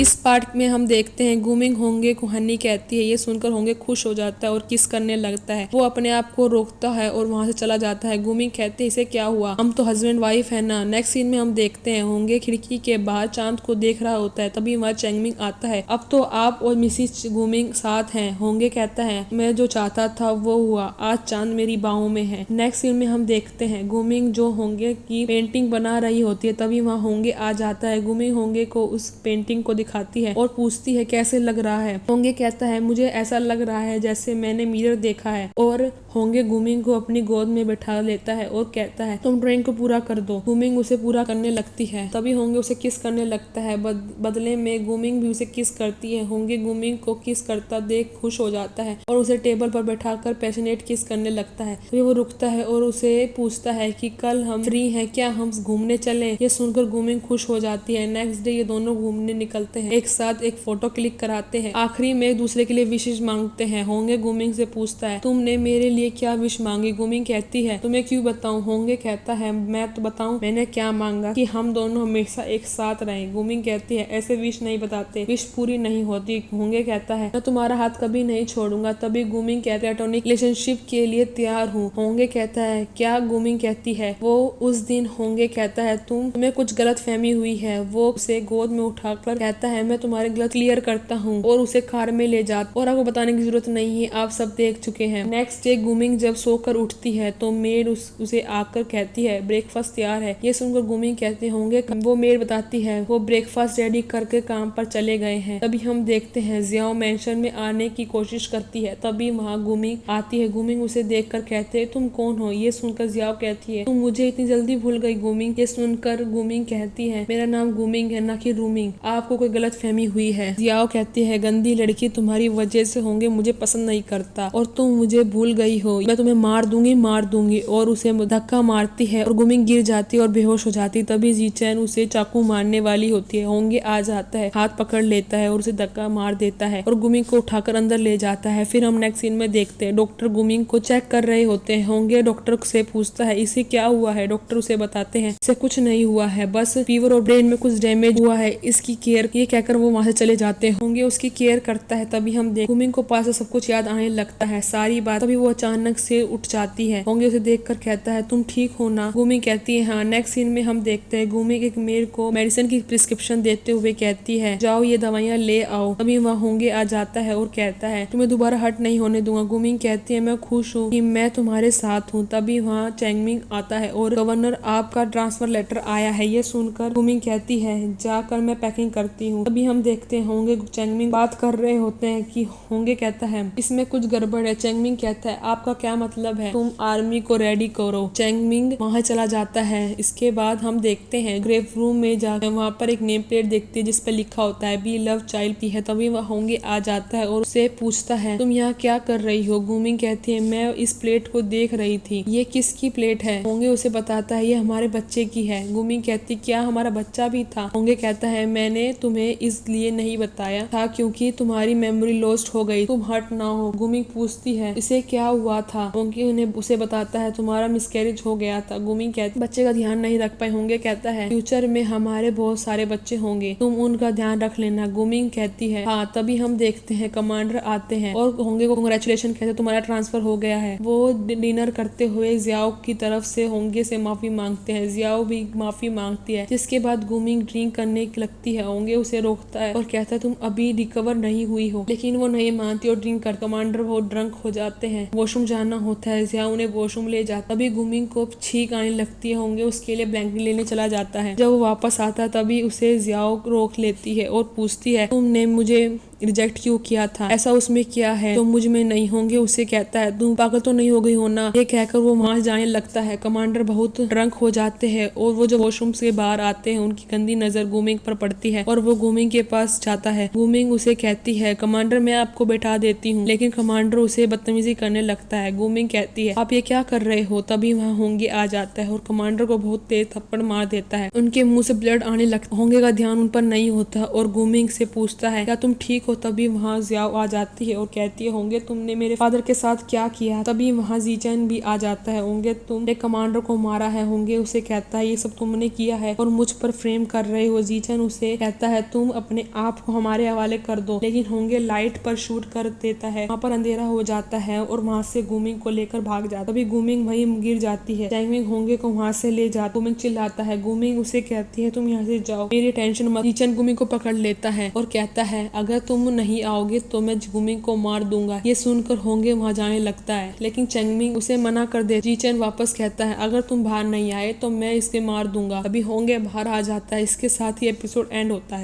इस पार्ट में हम देखते हैं गुमिंग होंगे को हनी कहती है। ये सुनकर होंगे खुश हो जाता है और किस करने लगता है। वो अपने आप को रोकता है और वहां से चला जाता है। गुमिंग कहते हैं इसे क्या हुआ, हम तो हस्बैंड वाइफ है ना। नेक्स्ट सीन में हम देखते हैं होंगे खिड़की के बाहर चांद को देख रहा होता है। तभी वहाँ चैंगमिंग आता है। अब तो आप और मिसिस गुमिंग साथ हैं। होंगे कहता है मैं जो चाहता था वो हुआ, आज चांद मेरी बाहों में है। नेक्स्ट सीन में हम देखते हैं गुमिंग जो होंगे की पेंटिंग बना रही होती है। तभी वहाँ होंगे आ जाता है। गुमिंग होंगे को उस पेंटिंग को दिखाती है और पूछती है कैसे लग रहा है। होंगे कहता है मुझे ऐसा लग रहा है जैसे मैंने मिरर देखा है। और होंगे गुमिंग को अपनी गोद में बैठा लेता है और कहता है तुम ड्राइंग को पूरा कर दो। गुमिंग उसे पूरा करने लगती है। तभी होंगे उसे किस करने लगता है। बदले में गुमिंग भी उसे किस करती है। होंगे गुमिंग को किस करता देख खुश हो जाता है और उसे टेबल पर बैठाकर पैशनेट किस करने लगता है। तभी वो रुकता है और उसे पूछता है कि कल हम फ्री हैं क्या, हम घूमने चलें। ये सुनकर गुमिंग खुश हो जाती है। नेक्स्ट डे ये दोनों घूमने निकलते हैं। एक साथ एक फोटो क्लिक कराते हैं। आखिरी में एक दूसरे के लिए विशेष मांगते हैं। होंगे गुमिंग से पूछता है तुमने मेरे लिए क्या विश मांगी। गुमिंग कहती है तुम्हें क्यों बताऊं। होंगे कहता है मैं तो बताऊं मैंने क्या मांगा, कि हम दोनों हमेशा एक साथ रहें। गुमिंग कहती है ऐसे विश नहीं बताते, विश पूरी नहीं होती। होंगे कहता है मैं तुम्हारा हाथ कभी नहीं छोड़ूंगा। तभी गुमिंग कहते हैं प्लेटोनिक रिलेशनशिप के लिए तैयार हूँ। होंगे कहता है क्या। गुमिंग कहती है वो उस दिन। होंगे कहता है तुम्हें कुछ गलत फहमी हुई है। वो उसे गोद में उठाकर कहता है मैं तुम्हारे गलत क्लियर करता हूँ और उसे कार में ले जाता। और आपको बताने की जरूरत नहीं है, आप सब देख चुके हैं। नेक्स्ट डे गुमिंग जब सोकर उठती है तो मेड उसे आकर कहती है ब्रेकफास्ट तैयार है। ये सुनकर गुमिंग कहते होंगे वो मेड बताती है वो ब्रेकफास्ट रेडी करके काम पर चले गए हैं। तभी हम देखते हैं जियाओ मेंशन में आने की कोशिश करती है। तभी वहाँ गुमिंग आती है। गुमिंग उसे देखकर कहते हैं तुम कौन हो। ये सुनकर जियाओ कहती है तुम मुझे इतनी जल्दी भूल गई गुमिंग। ये सुनकर गुमिंग कहती है मेरा नाम गुमिंग है ना कि रूमिंग, आपको कोई गलत फहमी हुई है। जियाओ कहती है गंदी लड़की, तुम्हारी वजह से होंगे मुझे पसंद नहीं करता और तुम मुझे भूल गई हो। मैं तुम्हें मार दूंगी। और उसे धक्का मारती है और गुमिंग गिर जाती है और बेहोश हो जाती है। तभी जीचैन उसे चाकू मारने वाली होती है। होंगे आ जाता है, हाथ पकड़ लेता है और उसे धक्का मार देता है और गुमिंग को उठाकर अंदर ले जाता है। फिर हम नेक्स्ट सीन में देखते हैं डॉक्टर गुमिंग को चेक कर रहे होते हैं। होंगे डॉक्टर से पूछता है इसे क्या हुआ है। डॉक्टर उसे बताते हैं इसे कुछ नहीं हुआ है, बस फीवर और ब्रेन में कुछ डैमेज हुआ है, इसकी केयर। ये कहकर वो वहां से चले जाते हैं। होंगे उसकी केयर करता है। तभी हम गुमिंग को पास से सब कुछ याद आने लगता है, सारी बात। तभी वो अचानक से उठ जाती है। होंगे उसे देखकर कहता है तुम ठीक हो ना। गुमिंग कहती है हाँ। नेक्स्ट सीन में हम देखते हैं गुमिंग एक मेड को मेडिसिन की प्रिस्क्रिप्शन देते हुए कहती है जाओ ये दवाइयाँ ले आओ। तभी वहाँ होंगे आ जाता है और कहता है तुम्हें दोबारा हट नहीं होने दूंगा। गुमिंग कहती है मैं खुश हूँ कि मैं तुम्हारे साथ हूँ। तभी वहाँ चैंगमिंग आता है और गवर्नर आपका ट्रांसफर लेटर आया है। ये सुनकर गुमिंग कहती है जाकर मैं पैकिंग करती हूँ। तभी हम देखते हैं होंगे चैंगमिंग बात कर रहे होते हैं कि होंगे कहता है इसमें कुछ गड़बड़ है। चैंगमिंग कहता है आपका क्या मतलब है, तुम आर्मी को रेडी करो। चैंगमिंग वहाँ चला जाता है। इसके बाद हम देखते हैं ग्रेव रूम में जाकर वहाँ पर एक नेम प्लेट देखते हैं जिसपे लिखा होता है बी लव चाइल्ड की है। तभी वह होंगे आ जाता है और उसे पूछता है तुम यहाँ क्या कर रही हो। गुमिंग कहती है मैं इस प्लेट को देख रही थी, ये किसकी प्लेट है। होंगे उसे बताता है ये हमारे बच्चे की है। गुमिंग कहती क्या हमारा बच्चा भी था। होंगे कहता है मैंने तुम्हें इसलिए नहीं बताया था क्योंकि तुम्हारी मेमोरी लॉस्ट हो गई, तुम हर्ट ना हो। गुमिंग पूछती है इसे क्या हुआ था। होंगे उन्हें उसे बताता है तुम्हारा मिसकैरेज हो गया था। गुमिंग कहती बच्चे का ध्यान नहीं रख पाए। होंगे कहता है फ्यूचर में हमारे बहुत सारे बच्चे होंगे, तुम उनका ध्यान रख लेना। गुमिंग कहती है हाँ। तभी हम देखते हैं कमांडर आते हैं और होंगे को कांग्रेचुलेशन कहते तुम्हारा ट्रांसफर हो गया है। वो डिनर करते हुए जियाओ की तरफ से होंगे से माफी मांगते हैं। जियाओ भी माफी मांगती है। जिसके बाद गुमिंग ड्रिंक करने लगती है। होंगे उसे रोकता है और कहता है तुम अभी रिकवर नहीं हुई हो, लेकिन वो नहीं मानती और ड्रिंक कर। कमांडर बहुत ड्रंक हो जाते हैं, वॉशरूम जाना होता है। जियाओ उन्हें वॉशरूम ले जाता। तभी गुमिंग को छींक आने लगती है। होंगे उसके लिए ब्लैंकेट लेने चला जाता है। जब वो वापस आता है तभी उसे जियाओ रोक लेती है और पूछती है तुमने मुझे रिजेक्ट क्यों किया था, ऐसा उसमें क्या है तो मुझ में नहीं। होंगे उसे कहता है तुम पागल तो नहीं हो गई हो ना। ये कहकर वो वहां जाने लगता है। कमांडर बहुत ड्रंक हो जाते हैं और वो जब वॉशरूम से बाहर आते हैं उनकी गंदी नजर गुमिंग पर पड़ती है और वो गुमिंग के पास जाता है। गुमिंग उसे कहती है कमांडर मैं आपको बैठा देती हूँ, लेकिन कमांडर उसे बदतमीजी करने लगता है। गुमिंग कहती है आप ये क्या कर रहे हो। तभी वहाँ होंगे आ जाता है और कमांडर को बहुत तेज थप्पड़ मार देता है। उनके मुंह से ब्लड आने लगता है। होंगे का ध्यान उन पर नहीं होता और गुमिंग से पूछता है क्या तुम ठीक देखो तभी वहाँ जियाओ आ जाती है और कहती है होंगे तुमने मेरे फादर के साथ क्या किया। तभी वहाँ जीचन भी आ जाता है। होंगे तुम एक कमांडर को मारा है। होंगे उसे कहता है ये सब तुमने किया है और मुझ पर फ्रेम कर रहे हो। जीचन उसे कहता है तुम अपने आप को हमारे हवाले कर दो, लेकिन होंगे लाइट पर शूट कर देता है। वहाँ पर अंधेरा हो जाता है और वहाँ से गुमिंग को लेकर भाग जाता है। तभी गुमिंग वहीं गिर जाती है। चैंगमिंग होंगे को वहाँ से ले जाता। गुमिंग चिल्लाता है। गुमिंग उसे कहती है तुम यहाँ से जाओ, मेरी टेंशन मत। जीचन गुमिंग को पकड़ लेता है और कहता है अगर तुम नहीं आओगे तो मैं गुमिंग को मार दूंगा। ये सुनकर होंगे वहाँ जाने लगता है, लेकिन चैंगमिंग उसे मना कर दे। जीचन वापस कहता है अगर तुम बाहर नहीं आए तो मैं इसे मार दूंगा। अभी होंगे बाहर आ जाता है। इसके साथ ही एपिसोड एंड होता है।